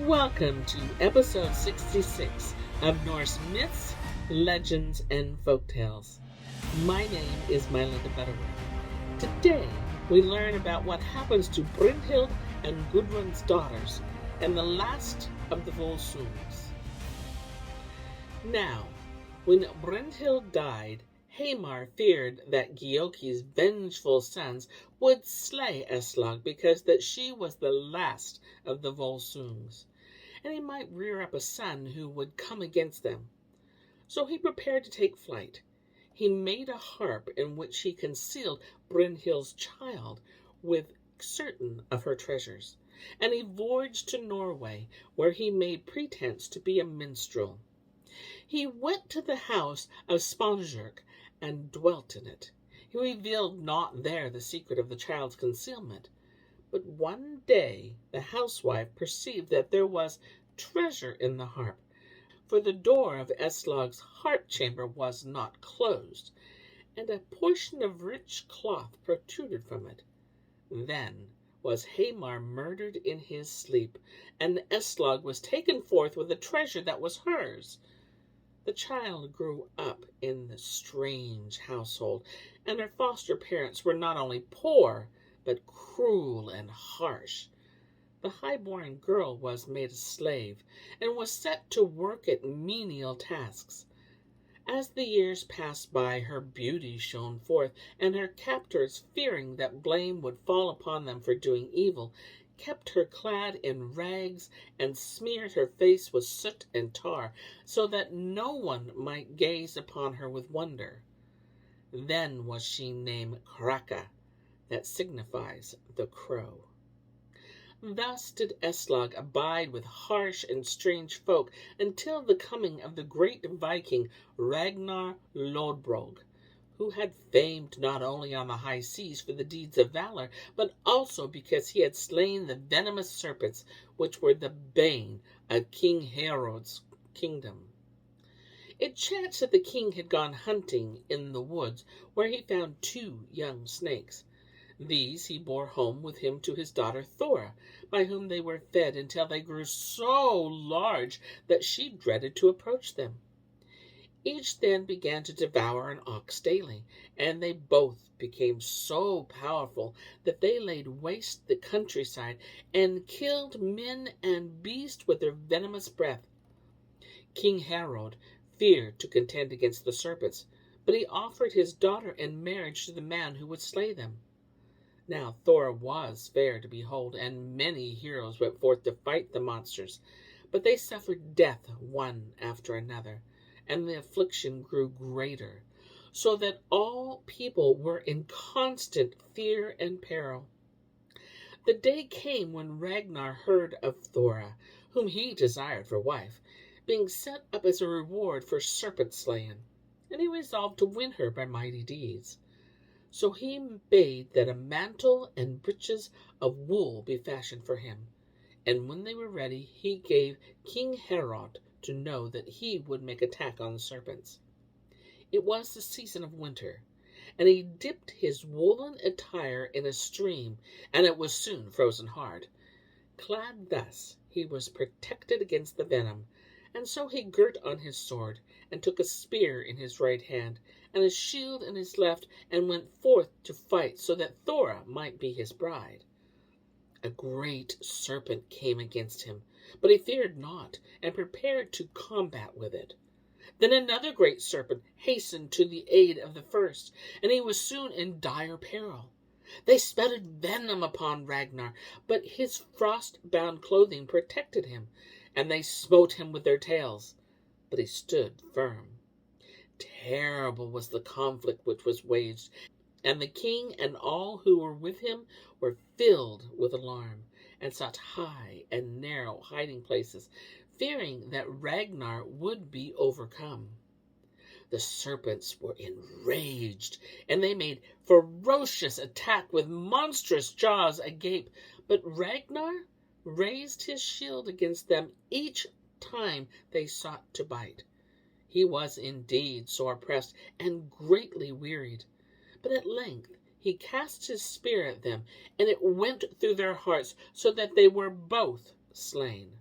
Welcome to episode 66 of Norse Myths, Legends, and Folktales. My name is MyLinda Butterworth. Today, we learn about what happens to Brynhild and Gudrun's daughters and the last of the Volsungs. Now, when Brynhild died, Heimar feared that Giuki's vengeful sons would slay Aslog because that she was the last of the Volsungs, and he might rear up a son who would come against them. So he prepared to take flight. He made a harp in which he concealed Brynhild's child with certain of her treasures, and he voyaged to Norway, where he made pretense to be a minstrel. He went to the house of Spangerejd and dwelt in it. He revealed not there the secret of the child's concealment. But one day the housewife perceived that there was treasure in the harp, for the door of Aslog's harp chamber was not closed, and a portion of rich cloth protruded from it. Then was Heimar murdered in his sleep, and Aslog was taken forth with the treasure that was hers. The child grew up in the strange household, and her foster parents were not only poor, but cruel and harsh. The high-born girl was made a slave, and was set to work at menial tasks. As the years passed by, her beauty shone forth, and her captors, fearing that blame would fall upon them for doing evil, kept her clad in rags and smeared her face with soot and tar, so that no one might gaze upon her with wonder. Then was she named Krake, that signifies the crow. Thus did Aslog abide with harsh and strange folk until the coming of the great Viking Ragnar Lodbrog, who had famed not only on the high seas for the deeds of valor, but also because he had slain the venomous serpents which were the bane of King Harold's kingdom. It chanced that the king had gone hunting in the woods, where he found 2 young snakes. These he bore home with him to his daughter Thora, by whom they were fed until they grew so large that she dreaded to approach them. Each then began to devour an ox daily, and they both became so powerful that they laid waste the countryside and killed men and beasts with their venomous breath. King Harold feared to contend against the serpents, but he offered his daughter in marriage to the man who would slay them. Now Thora was fair to behold, and many heroes went forth to fight the monsters, but they suffered death one after another, and the affliction grew greater, so that all people were in constant fear and peril. The day came when Ragnar heard of Thora, whom he desired for wife, being set up as a reward for serpent slaying, and he resolved to win her by mighty deeds. So he bade that a mantle and breeches of wool be fashioned for him, and when they were ready he gave King Harold to know that he would make attack on the serpents. It was the season of winter, and he dipped his woolen attire in a stream, and it was soon frozen hard. Clad thus, he was protected against the venom, and so he girt on his sword, and took a spear in his right hand, and a shield in his left, and went forth to fight, so that Thora might be his bride. A great serpent came against him, but he feared not, and prepared to combat with it. Then another great serpent hastened to the aid of the first, and he was soon in dire peril. They spouted venom upon Ragnar, but his frost-bound clothing protected him, and they smote him with their tails, but he stood firm. Terrible was the conflict which was waged, and the king and all who were with him were filled with alarm, and sought high and narrow hiding places, fearing that Ragnar would be overcome. The serpents were enraged, and they made ferocious attack with monstrous jaws agape, but Ragnar raised his shield against them each time they sought to bite. He was indeed sore pressed and greatly wearied, but at length he cast his spear at them, and it went through their hearts, so that they were both slain.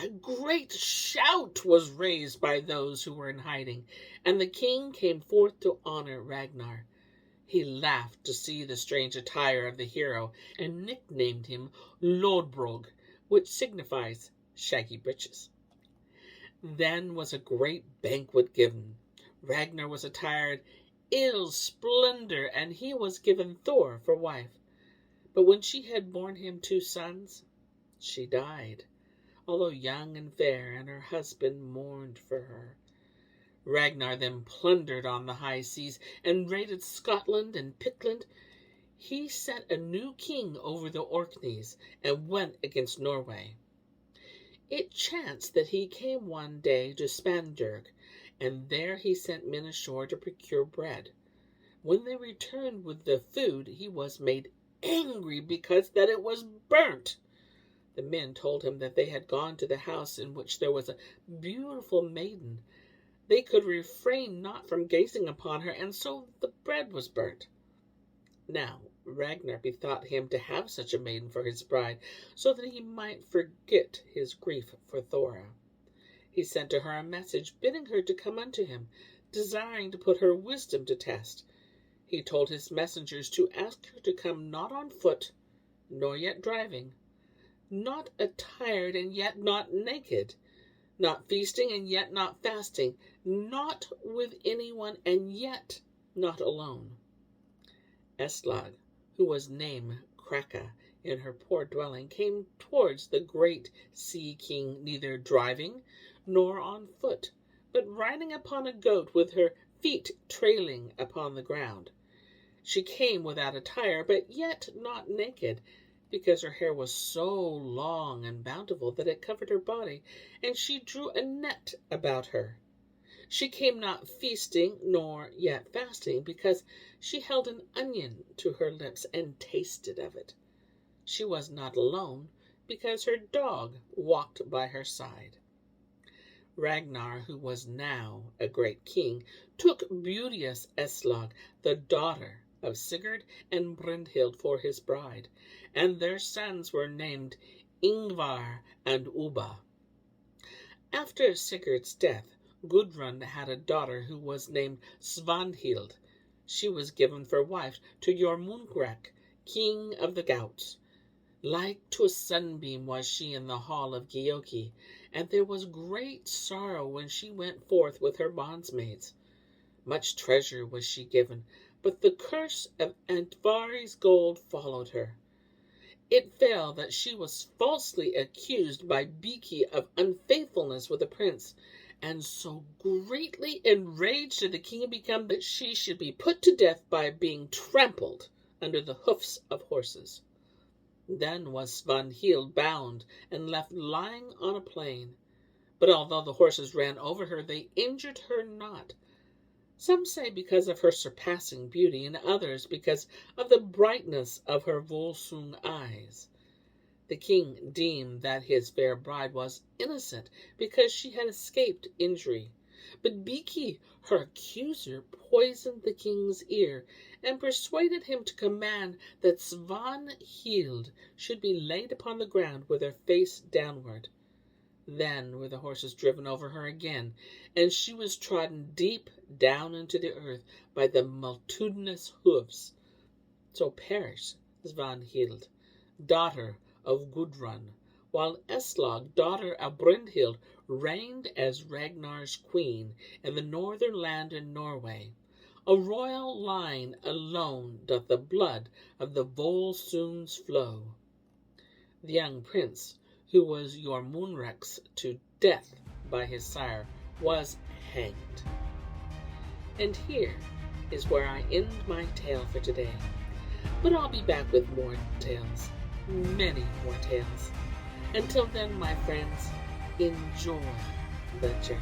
A great shout was raised by those who were in hiding, and the king came forth to honor Ragnar. He laughed to see the strange attire of the hero, and nicknamed him Lodbrog, which signifies shaggy breeches. Then was a great banquet given. Ragnar was attired ill splendor, and he was given Thor for wife. But when she had borne him 2 sons, she died, although young and fair, and her husband mourned for her. Ragnar then plundered on the high seas, and raided Scotland and Pictland. He set a new king over the Orkneys, and went against Norway. It chanced that he came one day to Spangerejd, and there he sent men ashore to procure bread. When they returned with the food, he was made angry because that it was burnt. The men told him that they had gone to the house in which there was a beautiful maiden. They could refrain not from gazing upon her, and so the bread was burnt. Now Ragnar bethought him to have such a maiden for his bride, so that he might forget his grief for Thora. He sent to her a message, bidding her to come unto him, desiring to put her wisdom to test. He told his messengers to ask her to come not on foot, nor yet driving, not attired and yet not naked, not feasting and yet not fasting, not with anyone and yet not alone. Aslog, who was named Krake in her poor dwelling, came towards the great sea king neither driving nor on foot, but riding upon a goat with her feet trailing upon the ground. She came without attire, but yet not naked, because her hair was so long and bountiful that it covered her body, and she drew a net about her. She came not feasting nor yet fasting, because she held an onion to her lips and tasted of it. She was not alone, because her dog walked by her side. Ragnar, who was now a great king, took beauteous Aslog, the daughter of Sigurd and Brynhild, for his bride, and their sons were named Ingvar and Ubba. After Sigurd's death, Gudrun had a daughter who was named Svanhild. She was given for wife to Jormunrek, king of the Gauts. Like to a sunbeam was she in the hall of Giuki, and there was great sorrow when she went forth with her bondsmaids. Much treasure was she given, but the curse of Antvari's gold followed her. It fell that she was falsely accused by Giuki of unfaithfulness with the prince, and so greatly enraged did the king become that she should be put to death by being trampled under the hoofs of horses. Then was Svanhild bound and left lying on a plain. But although the horses ran over her, they injured her not. Some say because of her surpassing beauty, and others because of the brightness of her Volsung eyes. The king deemed that his fair bride was innocent because she had escaped injury. But Giuki, her accuser, poisoned the king's ear and persuaded him to command that Svanhild should be laid upon the ground with her face downward. Then were the horses driven over her again, and she was trodden deep down into the earth by the multitudinous hoofs. So perished Svanhild, daughter of Gudrun, while Aslog, daughter of Brynhild, reigned as Ragnar's queen in the northern land in Norway. A royal line alone doth the blood of the Volsungs flow. The young prince, who was Jormunrek's to death by his sire, was hanged. And here is where I end my tale for today. But I'll be back with more tales, many more tales. Until then, my friends, enjoy the journey.